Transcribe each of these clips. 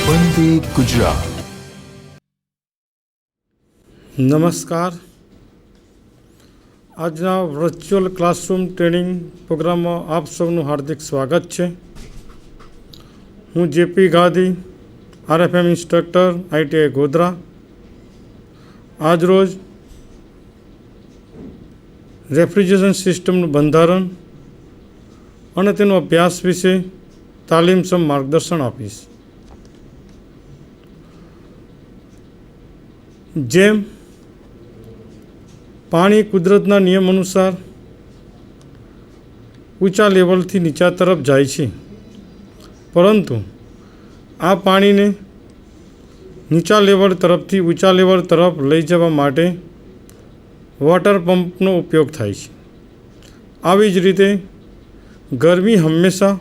વંદે ગુજરાત. નમસ્કાર. આજના virtual classroom training પ્રોગ્રામમાં આપ સૌનું હાર્દિક સ્વાગત છે. હું JP Gandhi, RFM instructor, ITI Godhra. આજરોજ રેફ્રિજરેશન સિસ્ટમનું બંધારણ અને તેનો અભ્યાસ વિશે તાલીમસમ માર્ગદર્શન આપીશ. જેમ પાણી કુદરતના નિયમ અનુસાર ઊંચા લેવલથી નીચા તરફ જાય છે, પરંતુ આ પાણીને નીચા લેવલ તરફથી ઊંચા લેવલ તરફ લઈ જવા માટે વોટર પંપનો ઉપયોગ થાય છે. આવી જ રીતે ગરમી હંમેશા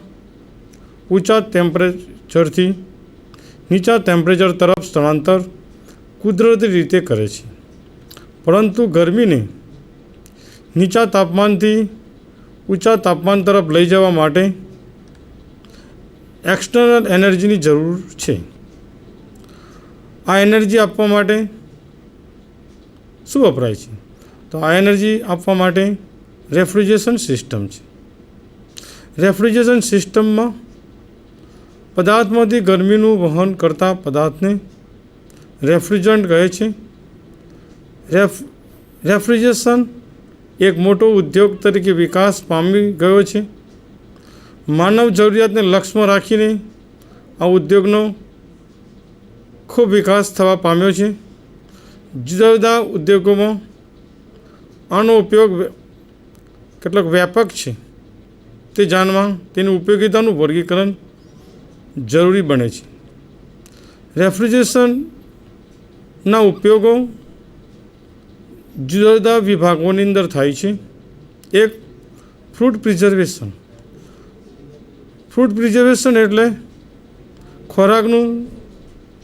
ઊંચા ટેમ્પરેચરથી નીચા ટેમ્પરેચર તરફ સ્થળાંતર કુદરતી રીતે કરે છે, પરંતુ ગરમીને નીચા તાપમાનથી ઊંચા તાપમાન તરફ લઈ જવા માટે એક્સટર્નલ એનર્જીની જરૂર છે. આ એનર્જી આપવા માટે શું વપરાય છે? તો આ એનર્જી આપવા માટે રેફ્રિજરેશન સિસ્ટમ છે. રેફ્રિજરેશન સિસ્ટમમાં પદાર્થમાંથી ગરમીનું વહન કરતા પદાર્થને રેફ્રિજરન્ટ કહે છે. રેફ્રિજરેશન એક મોટો ઉદ્યોગ તરીકે વિકાસ પામી ગયો છે. માનવ જરૂરિયાતને લક્ષ્યમાં રાખીને આ ઉદ્યોગનો ખૂબ વિકાસ થવા પામ્યો છે. જુદા જુદા ઉદ્યોગોમાં આનો ઉપયોગ કેટલોક વ્યાપક છે તે જાણવા તેની ઉપયોગિતાનું વર્ગીકરણ જરૂરી બને છે. રેફ્રિજરેશનના ઉપયોગો જુદા જુદા વિભાગોની અંદર થાય છે. એક ફૂડ પ્રિઝર્વેશન. ફૂડ પ્રિઝર્વેશન એટલે ખોરાકનું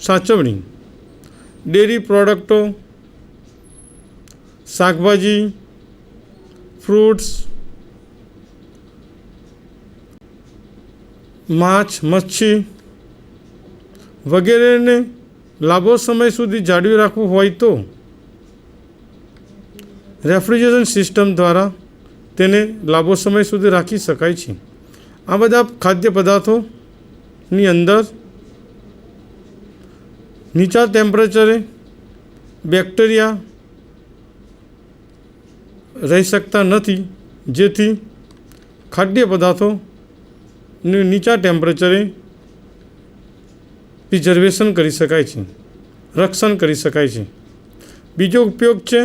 સાચવણી. ડેરી પ્રોડક્ટો, શાકભાજી, ફ્રૂટ્સ, માછ, મચ્છી વગેરેને લાંબો સમય સુધી જાળવી રાખવું હોય તો રેફ્રિજરેશન સિસ્ટમ દ્વારા તેને લાંબો સમય સુધી રાખી શકાય છે. આ બધા ખાદ્ય પદાર્થોની અંદર નીચા ટેમ્પરેચરે બેક્ટેરિયા રહી શકતા નથી, જેથી ખાદ્ય પદાર્થોનું નીચા ટેમ્પરેચરે પ્રિઝર્વેશન કરી શકાય છે, રક્ષણ કરી શકાય છે. બીજો ઉપયોગ છે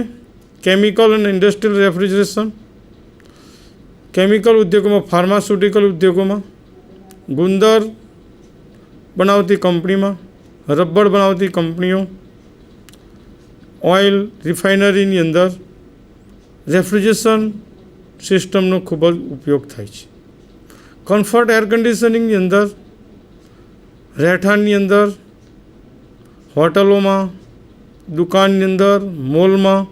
કેમિકલ અને ઇન્ડસ્ટ્રીયલ રેફ્રિજરેશન. કેમિકલ ઉદ્યોગોમાં, ફાર્માસ્યુટિકલ ઉદ્યોગોમાં, ગુંદર બનાવતી કંપનીમાં, રબર બનાવતી કંપનીઓ, ઓઇલ રિફાઇનરીની અંદર રેફ્રિજરેશન સિસ્ટમનો ખૂબ જ ઉપયોગ થાય છે. કમ્ફર્ટ એર કન્ડિશનિંગની અંદર, રહેઠાણની અંદર, હોટલોમાં, દુકાનની અંદર, મોલમાં,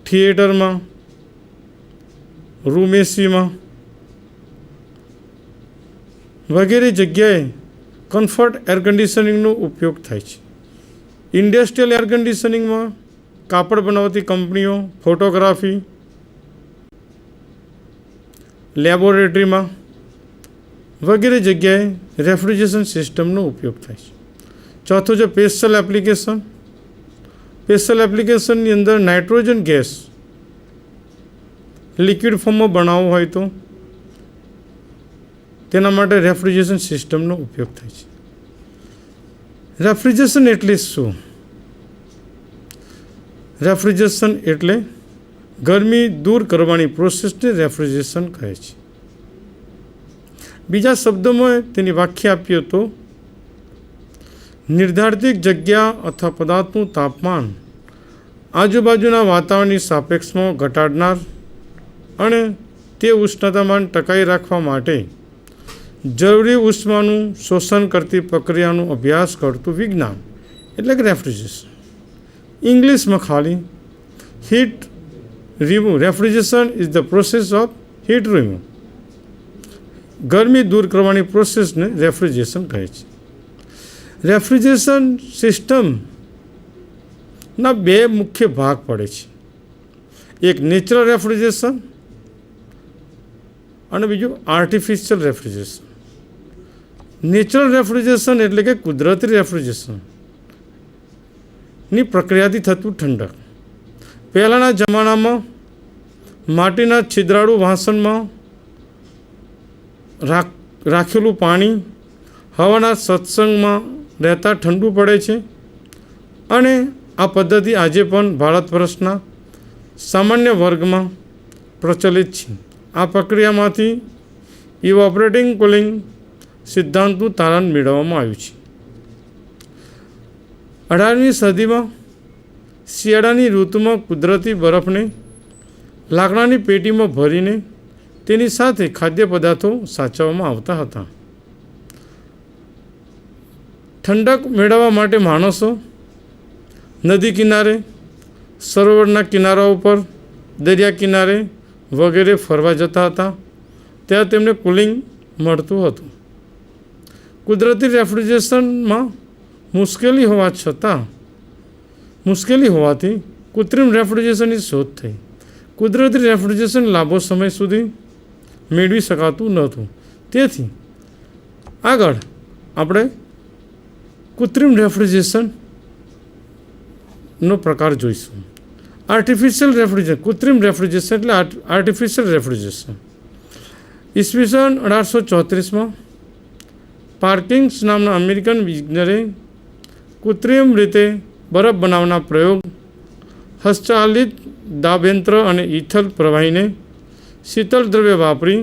થિયેટરમાં, રૂમ એસીમાં વગેરે જગ્યાએ કમ્ફર્ટ એર કન્ડિશનિંગનો ઉપયોગ થાય છે. ઇન્ડસ્ટ્રીયલ એર કન્ડિશનિંગમાં કાપડ બનાવતી કંપનીઓ, ફોટોગ્રાફી, લેબોરેટરીમાં વગેરે જગ્યાએ રેફ્રિજરેશન સિસ્ટમનો ઉપયોગ થાય છે. ચોથું છે સ્પેશિયલ એપ્લિકેશન. સ્પેશિયલ એપ્લિકેશનની અંદર નાઇટ્રોજન ગેસ લિક્વિડ ફોર્મમાં બનાવવો હોય તો તેના માટે રેફ્રિજરેશન સિસ્ટમનો ઉપયોગ થાય છે. રેફ્રિજરેશન એટલે શું? રેફ્રિજરેશન એટલે ગરમી દૂર કરવાની પ્રોસેસને રેફ્રિજરેશન કહે છે. બીજા શબ્દોમાં તેની વ્યાખ્યા આપીએ તો નિર્ધારિત જગ્યા અથવા પદાર્થનું તાપમાન આજુબાજુના વાતાવરણની સાપેક્ષમાં ઘટાડનાર અને તે ઉષ્ણતામાન ટકાવી રાખવા માટે જરૂરી ઉષ્માનું શોષણ કરતી પ્રક્રિયાનો અભ્યાસ કરતું વિજ્ઞાન એટલે કે રેફ્રિજરેશન. ઇંગ્લિશમાં ખાલી heat remove. Refrigeration is the process of heat remove. ગરમી દૂર કરવાની પ્રોસેસને રેફ્રિજરેશન કહે છે. રેફ્રિજરેશન સિસ્ટમના બે મુખ્ય ભાગ પડે છે. એક નેચરલ રેફ્રિજરેશન અને બીજું આર્ટિફિશિયલ રેફ્રિજરેશન. નેચરલ રેફ્રિજરેશન એટલે કે કુદરતી રેફ્રિજરેશનની પ્રક્રિયાથી થતું ઠંડક. પહેલાંના જમાનામાં માટીના છિદ્રાળુ વાસણમાં રાખેલું પાણી હવાના સત્સંગમાં રહેતા ઠંડુ પડે છે અને આ પદ્ધતિ આજે પણ ભારત વર્ષના સામાન્ય વર્ગમાં પ્રચલિત છે. આ પ્રક્રિયામાંથી ઇવોપરેટિંગ કુલિંગ સિદ્ધાંતનું તારણ મેળવવામાં આવ્યું છે. 18મી સદીમાં શિયાળાની ઋતુમાં કુદરતી બરફને લાકડાની પેટીમાં ભરીને તેની સાથે ખાદ્ય પદાર્થો સાચવવામાં આવતા હતા. ઠંડક મેળવવા માટે માણસો નદી કિનારે, સરોવરના કિનારા ઉપર, દરિયા કિનારે વગેરે ફરવા જતા હતા. ત્યાં તેમને કુલિંગ મળતું હતું. કુદરતી રેફ્રિજરેશનમાં મુશ્કેલી હોવાથી કૃત્રિમ રેફ્રિજરેશનની શોધ થઈ. કુદરતી રેફ્રિજરેશન લાંબો સમય સુધી મેળવી શકાતું નહોતું. તેથી આગળ આપણે કૃત્રિમ રેફ્રિજરેશનનો પ્રકાર જોઈશું. Artificial refrigeration. કૃત્રિમ રેફ્રિજરેશન એટલે આર્ટિફિશિયલ રેફ્રિજરેશન. ઈસવીસન 1834માં પાર્કિન્સ નામના અમેરિકન વિજ્ઞાનીએ કૃત્રિમ રીતે બરફ બનાવવાના પ્રયોગ, હસ્તચાલિત દાબયંત્ર અને ઇથલ પ્રવાહીને શીતળ દ્રવ્ય વાપરી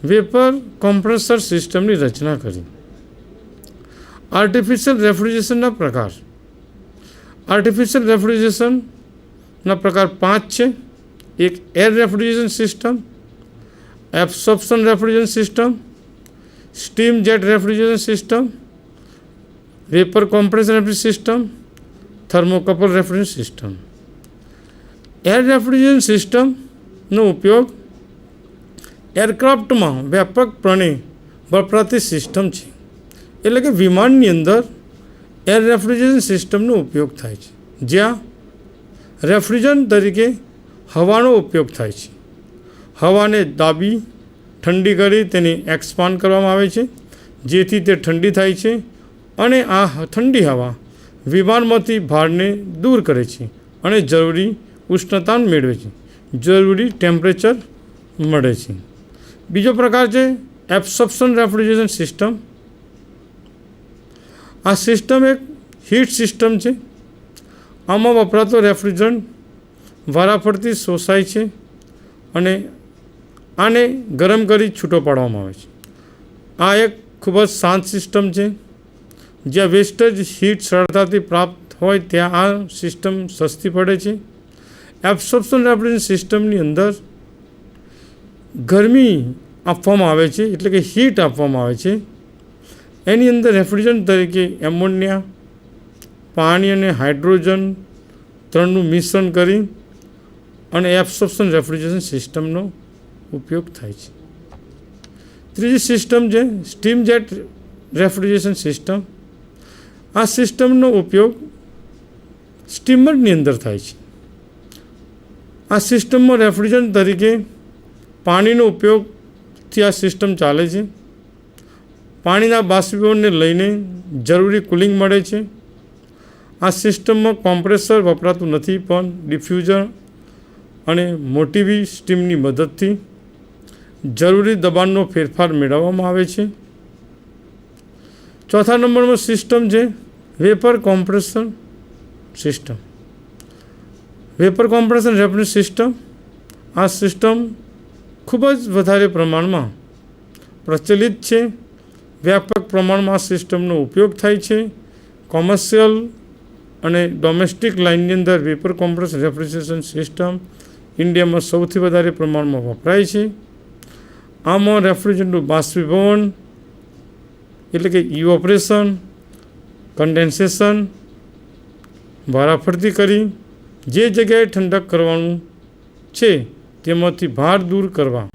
વેપર કોમ્પ્રેસર સિસ્ટમની રચના કરી. આર્ટિફિશિયલ રેફ્રિજરેશનના પ્રકાર. આર્ટિફિશિયલ રેફ્રિજરેશનના પ્રકાર 5 છે. એક air refrigeration system, absorption refrigeration system, steam jet refrigeration system, vapour compressor refrigeration system, thermocouple refrigeration system. Air refrigeration સિસ્ટમનો ઉપયોગ એરક્રાફ્ટમાં વ્યાપકપણે વપરાતી સિસ્ટમ છે. એટલે કે વિમાનની અંદર એર રેફ્રિજરેશન સિસ્ટમનો ઉપયોગ થાય છે, જ્યાં રેફ્રિજરન્ટ તરીકે હવાનો ઉપયોગ થાય છે. હવાને દાબી ઠંડી કરી તેને એક્સપાન્ડ કરવામાં આવે છે, જેથી તે ઠંડી થાય છે અને આ ઠંડી હવા વિમાનમાંથી ભારને દૂર કરે છે અને જરૂરી ઉષ્ણતા મેળવે છે, જરૂરી ટેમ્પરેચર મળે છે. બીજો પ્રકાર છે એબ્સોર્પ્શન રેફ્રિજરેશન સિસ્ટમ. આ સિસ્ટમ એક હીટ સિસ્ટમ છે. આમાં વપરાતો રેફ્રિજરન્ટ વારાફરતી શોષાય છે અને આને ગરમ કરી છૂટો પાડવામાં આવે છે. આ એક ખૂબ જ શાંત સિસ્ટમ છે. જ્યાં વેસ્ટેજ હીટ સરળતાથી પ્રાપ્ત હોય ત્યાં આ સિસ્ટમ સસ્તી પડે છે. એબ્સોર્પ્શન રેફ્રિજરેશન સિસ્ટમની અંદર ગરમી આપવામાં આવે છે, એટલે કે હીટ આપવામાં આવે છે. એની અંદર રેફ્રિજરન્ટ તરીકે એમોનિયા, પાણી અને હાઇડ્રોજન ત્રણનું મિશ્રણ કરી અને એબ્સોર્પ્શન રેફ્રિજરેશન સિસ્ટમનો ઉપયોગ થાય છે. ત્રીજી સિસ્ટમ છે સ્ટીમ જેટ રેફ્રિજરેશન સિસ્ટમ. આ સિસ્ટમનો ઉપયોગ સ્ટીમરની અંદર થાય છે. આ સિસ્ટમમાં રેફ્રિજરન્ટ તરીકે પાણીનો ઉપયોગથી આ સિસ્ટમ ચાલે છે. પાણીના બાષ્પીભવનને લઈને જરૂરી કુલિંગ મળે છે. આ સિસ્ટમમાં કોમ્પ્રેસર વપરાતું નથી, પણ ડિફ્યુઝર અને મોટીવી સ્ટીમની મદદથી જરૂરી દબાણનો ફેરફાર મેળવવામાં આવે છે. ચોથા નંબરમાં સિસ્ટમ છે vapour compression system. Vapour compression refrigeration system. આ સિસ્ટમ ખૂબ જ વધારે પ્રમાણમાં પ્રચલિત છે. વ્યાપક પ્રમાણમાં આ સિસ્ટમનો ઉપયોગ થાય છે. કોમર્શિયલ અને ડોમેસ્ટિક લાઇનની અંદર વેપર કોમ્પ્રેશન રેફ્રિજરેશન સિસ્ટમ ઇન્ડિયામાં સૌથી વધારે પ્રમાણમાં વપરાય છે. આમાં રેફ્રિજરન્ટનું બાષ્પીભવન એટલે કે ઇવોપરેશન, કન્ડેન્સેશન વારાફરતી કરી જે જગ્યાએ ઠંડક કરવાનું છે તેમાંથી ભાર દૂર કરવા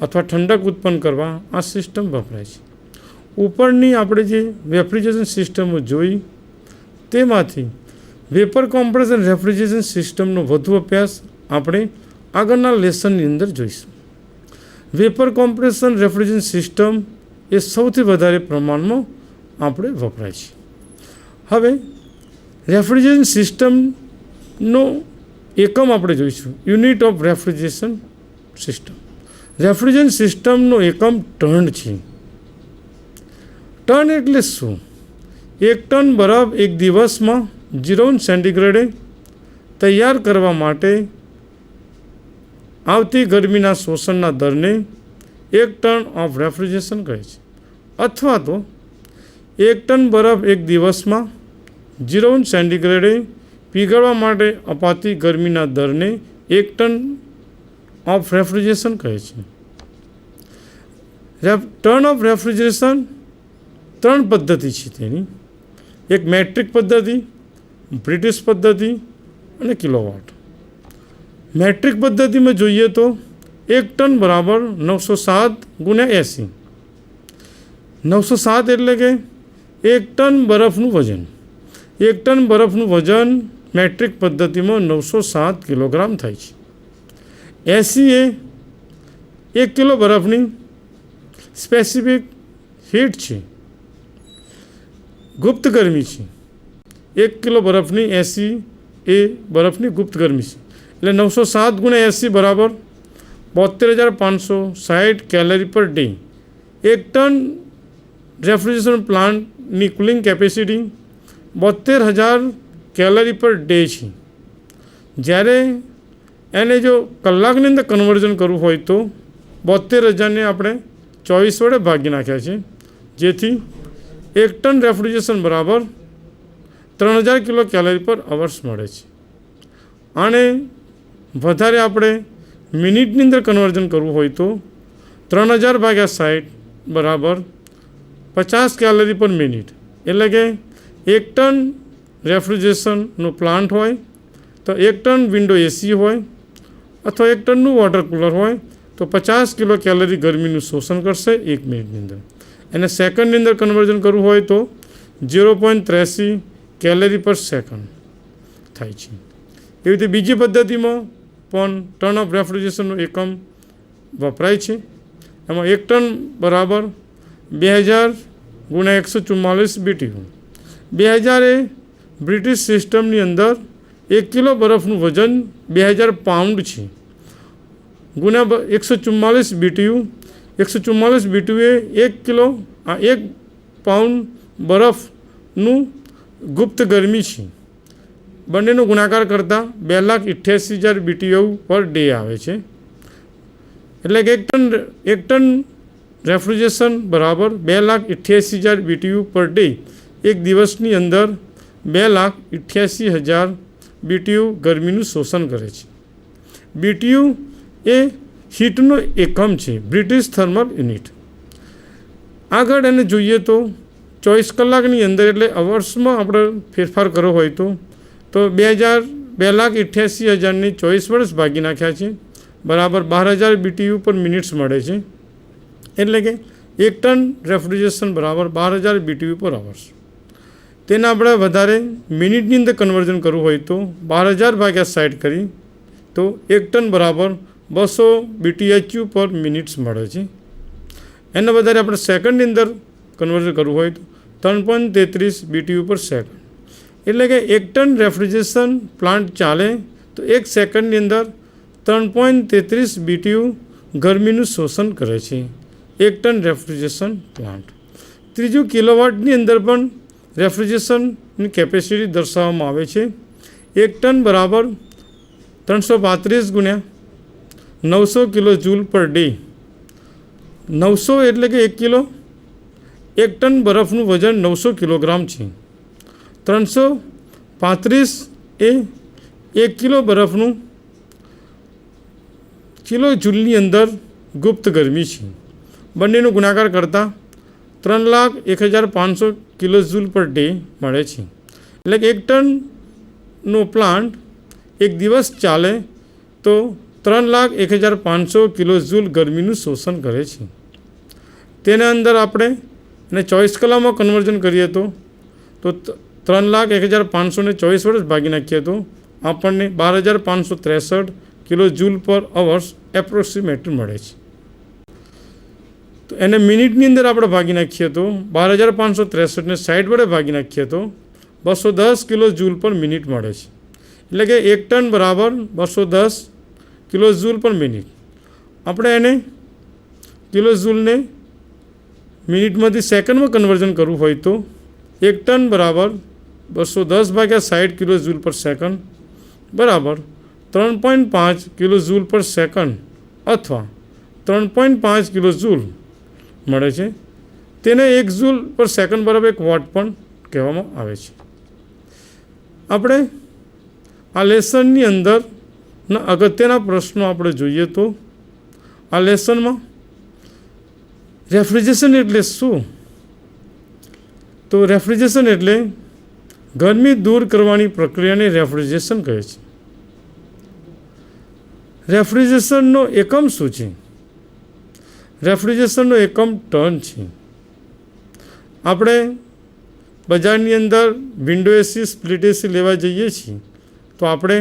अथवा ठंडक उत्पन्न करवा आ सिस्टम वपराय छे। उपरनी आपणे जे रेफ्रिजरेशन सिस्टमो जोई तेमांथी वेपर कॉम्प्रेशन रेफ्रिजरेशन सिस्टमनो वधु अभ्यास આપણે આગળના લેસનની અંદર જોઈશું। વેપર કોમ્પ્રેશન રેફ્રિજરેશન સિસ્ટમ એ સૌથી વધારે પ્રમાણમાં આપણે વપરાય છે। હવે રેફ્રિજરેશન સિસ્ટમનો એકમ આપણે જોઈશું, unit of refrigeration system. Refrigeration સિસ્ટમનો એકમ ટન છે। ટન એટલે શું? 1 ટન બરફ એક દિવસમાં 0 સેન્ટીગ્રેડે તૈયાર કરવા માટે આવતી ગરમીના શોષણના દરને 1 ટન ઓફ રેફ્રિજરેશન કહે છે। અથવા તો 1 ટન બરફ એક દિવસમાં 0 સેન્ટીગ્રેડે પીગળવા માટે અપાતી ગરમીના દરને 1 ટન ઓફ રેફ્રિજરેશન કહે છે। ટન ઓફ રેફ્રિજરેશન 3 પદ્ધતિ છે તેની, એક મેટ્રિક પદ્ધતિ, બ્રિટિશ પદ્ધતિ અને કિલોવોટ। મેટ્રિક પદ્ધતિમાં જોઈએ તો 1 ટન બરાબર 907 ગુણ્યા 80। 907 એટલે કે 1 ટન બરફનું વજન। 1 ટન બરફનું વજન મેટ્રિક પદ્ધતિમાં 907 કિલોગ્રામ થાય છે। 80 એ 1 કિલો બરફની સ્પેસિફિક હીટ છે, ગુપ્ત ગરમી છે। 1 કિલો બરફની 80 એ બરફની ગુપ્ત ગરમી છે, એટલે 907 ગુણ્યા 80 બરાબર 72,560 calorie per day. 1 ton refrigeration પ્લાન્ટની cooling capacity 72,000 calorie per day છે। જ્યારે એને જો કલાકની અંદર કન્વર્ઝન કરવું હોય તો 72,000ને આપણે 24 વડે ભાગી નાખ્યા છે, જેથી 1 ટન રેફ્રિજરેશન બરાબર 3,000 કિલો કેલરી પર અવર્સ મળે છે। આને વધારે આપણે મિનિટની અંદર કન્વર્ઝન કરવું હોય તો 3,000 ભાગ્યા 60 બરાબર 50 કેલરી પર મિનિટ। એટલે કે 1 ટન રેફ્રિજરેશનનો પ્લાન્ટ હોય તો 1 ટન વિન્ડો એસી હોય અથવા 1 ટનનું વોટર કુલર હોય તો 50 કિલો કેલરી ગરમીનું શોષણ કરશે 1 મિનિટની અંદર। એને સેકન્ડની અંદર કન્વર્ઝન કરવું હોય તો 0.83 કેલરી પર સેકન્ડ થાય છે। એવી રીતે બીજી પદ્ધતિમાં પણ ટન ઓફ રેફ્રિજરેશનનો એકમ વપરાય છે। એમાં 1 ટન બરાબર 2000 ગુણ્યા 144 BTU। 2000 એ બ્રિટિશ સિસ્ટમની અંદર 1 કિલો બરફનું વજન 2000 પાઉન્ડ છે, ગુણ્યા 144 BTU। 144 BTU એ 1 કિલો 1 પાઉન્ડ બરફનું ગુપ્ત ગરમી છે। બંનેનો ગુણાકાર કરતાં 2,88,000 BTU પર ડે આવે છે। એટલે કે 1 ટન રેફ્રિજરેશન બરાબર 2,88,000 BTU પર ડે એક દિવસની અંદર 2,88,000 BTU ગરમીનું શોષણ કરે છે। BTU એ હીટનો એકમ છે, બ્રિટિશ થર્મલ યુનિટ। આગળ એને જોઈએ તો 24 કલાકની અંદર એટલે અવર્સમાં આપણે ફેરફાર કરવો હોય તો 2,88,000ને 24 વડે ભાગી નાખ્યા છે, બરાબર 12,000 BTU પર મિનિટ્સ મળે છે। એટલે કે 1 ટન રેફ્રિજરેશન બરાબર 12,000 BTU પર અવર્સ। તેને આપણે વધારે મિનિટની અંદર કન્વર્ઝન કરવું હોય તો 12,000 ભાગ્યા 60 કરી તો 1 ટન બરાબર 200 BTU પર મિનિટ્સ મળે છે। એને વધારે આપણે સેકન્ડની અંદર કન્વર્ઝન કરવું હોય તો 3.33 BTU પર સેકન્ડ। એટલે કે 1 ટન રેફ્રિજરેશન પ્લાન્ટ ચાલે તો 1 સેકન્ડની અંદર 3.33 BTU ગરમીનું શોષણ કરે છે 1 ટન રેફ્રિજરેશન પ્લાન્ટ। ત્રીજું, કિલોવોટની અંદર પણ રેફ્રિજરેશનની કેપેસિટી દર્શાવવામાં આવે છે। 1 ટન બરાબર 335 ગુણ્યા 900 કિલો જૂલ પર ડે। 900 એટલે કે 1 કિલો 1 ટન બરફનું વજન 900 કિલોગ્રામ છે। 335 એ 1 કિલો બરફનું કિલો જૂલની અંદર ગુપ્ત ગરમી છે। બંનેનો ગુણાકાર કરતાં 3,01,500 કિલો જૂલ પર ડે મળે છે। એટલે કે 1 ટનનો પ્લાન્ટ એક દિવસ ચાલે તો 3,01,500 કિલો જૂલ ગરમીનું શોષણ કરે છે. તેના અંદર આપણે એને 24 કલાકમાં કન્વર્ઝન કરીએ તો 3,01,500 ને 24 વડે ભાગી નાખીએ તો આપણને 12,563 કિલો જૂલ પર અવર્સ એપ્રોક્સિમેટલી મળે છે. તો એને મિનિટની અંદર આપણે ભાગી નાખીએ તો 12,563 ને 60 વડે ભાગી નાખીએ તો 210 કિલો જૂલ પર મિનિટ મળે છે. એટલે કે 1 ટન બરાબર 210 કિલો જૂલ પર મિનિટ. આપણે એને કિલો જૂલને મિનિટમાંથી સેકન્ડમાં કન્વર્ઝન કરવું હોય તો 1 ટન બરાબર 210 ભાગ્યા 60 કિલો જૂલ પર સેકન્ડ બરાબર 3.5 કિલો જૂલ પર સેકન્ડ અથવા 3.5 કિલો જૂલ મળે છે. તેને 1 જૂલ પર સેકન્ડ બરાબર 1 વોટ પણ કહેવામાં આવે છે. આપણે આ લેસનની અંદરના અગત્યના પ્રશ્નો આપણે જોઈએ તો આ લેસનમાં રેફ્રિજરેશન એટલે શું? તો રેફ્રિજરેશન એટલે ગરમી દૂર કરવાની પ્રક્રિયાને રેફ્રિજરેશન કહે છે. રેફ્રિજરેશનનો એકમ શું છે? રેફ્રિજરેશનનો એકમ ટન છે. આપણે બજારની અંદર વિન્ડો એસી સ્પ્લિટ એસી લેવા જઈએ છીએ તો આપણે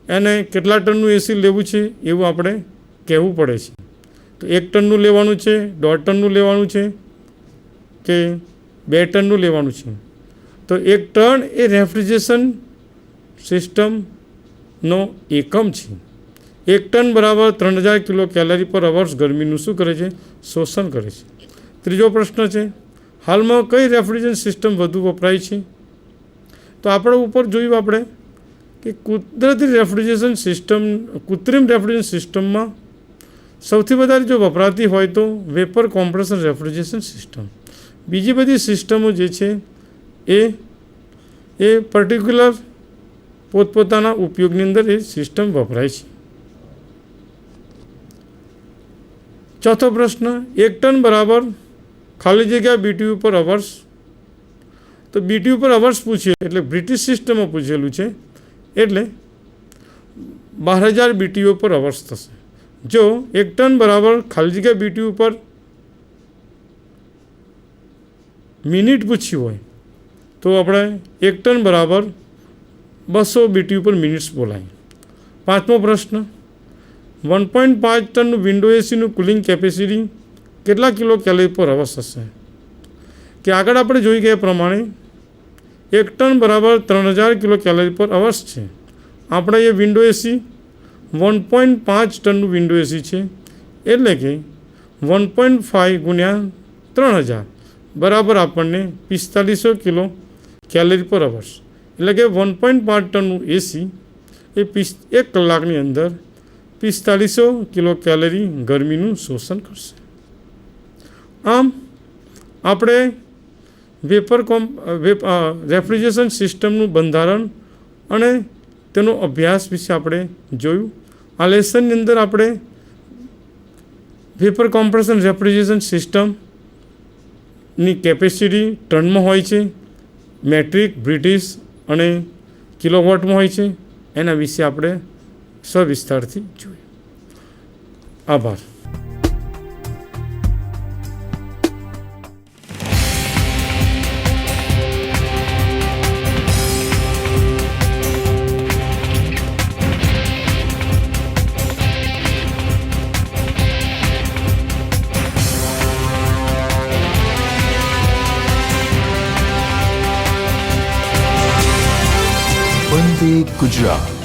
એને કેટલા ટનનું એસી લેવું છે એવું આપણે કહેવું પડે છે. તો 1 ટનનું લેવાનું છે, 1.5 ટનનું લેવાનું છે કે 2 ટનનું લેવાનું છે. તો 1 ટન એ રેફ્રિજરેશન સિસ્ટમનો એકમ છે. 1 ટન બરાબર 3,000 કિલો કેલરી પર અવર્સ ગરમીનું શું કરે છે? શોષણ કરે છે. ત્રીજો પ્રશ્ન છે, હાલમાં કઈ રેફ્રિજરેશન સિસ્ટમ વધુ વપરાય છે? તો આપણે ઉપર જોયું આપણે કે કુદરતી રેફ્રિજરેશન સિસ્ટમ, કૃત્રિમ રેફ્રિજરેશન સિસ્ટમમાં સૌથી વધારે જો વપરાતી હોય તો વેપર કોમ્પ્રેસર રેફ્રિજરેશન સિસ્ટમ. બીજી બધી સિસ્ટમો જે છે એ પર્ટિક્યુલર પોતપોતાના ઉપયોગની અંદર એ સિસ્ટમ વપરાય છે. ચોથો પ્રશ્ન, 1 ટન બરાબર ખાલી જગ્યા BTU પર અવર્સ. તો BTU પર અવર્સ પૂછ્યું એટલે બ્રિટિશ સિસ્ટમમાં પૂછેલું છે એટલે 12,000 BTU પર અવર્સ થશે. જો 1 ટન બરાબર ખાલી જગ્યા BTU પર મિનિટ પૂછ્યું હોય તો આપણે 1 ટન બરાબર 200 BTU પર મિનિટ્સ બોલાય. પાંચમો પ્રશ્ન, 1.5 ટનનું વિન્ડો એસીનું કુલિંગ કેપેસિટી કેટલા કિલો કેલરી પર અવર્સ હશે? કે આગળ આપણે જોઈ ગયા પ્રમાણે 1 ટન બરાબર 3,000 કિલો કેલરી પર અવર્સ છે. આપણે એ વિન્ડો એસી 1.5 ટનનું વિન્ડો એસી છે એટલે કે 1.5 ગુણ્યા 3,000 બરાબર આપણને 4500 કિલો કેલરી પર અવર્સ. એટલે કે 1.5 ટનનું એસી એ 1 કલાકની અંદર 4500 કિલો કેલરી ગરમીનું શોષણ કરશે. આમ આપણે રેફ્રિજરેશન સિસ્ટમનું બંધારણ અને તેનો અભ્યાસ વિશે આપણે જોયું. આ લેસનની અંદર આપણે વેપર કોમ્પ્રેશન રેફ્રિજરેશન સિસ્ટમની કેપેસિટી ટનમાં હોય છે, મેટ્રિક, બ્રિટિશ અને કિલોવોટમાં હોય છે. એના વિશે આપણે સવિસ્તારથી જોયું. આભાર. વંદે ગુજરાત.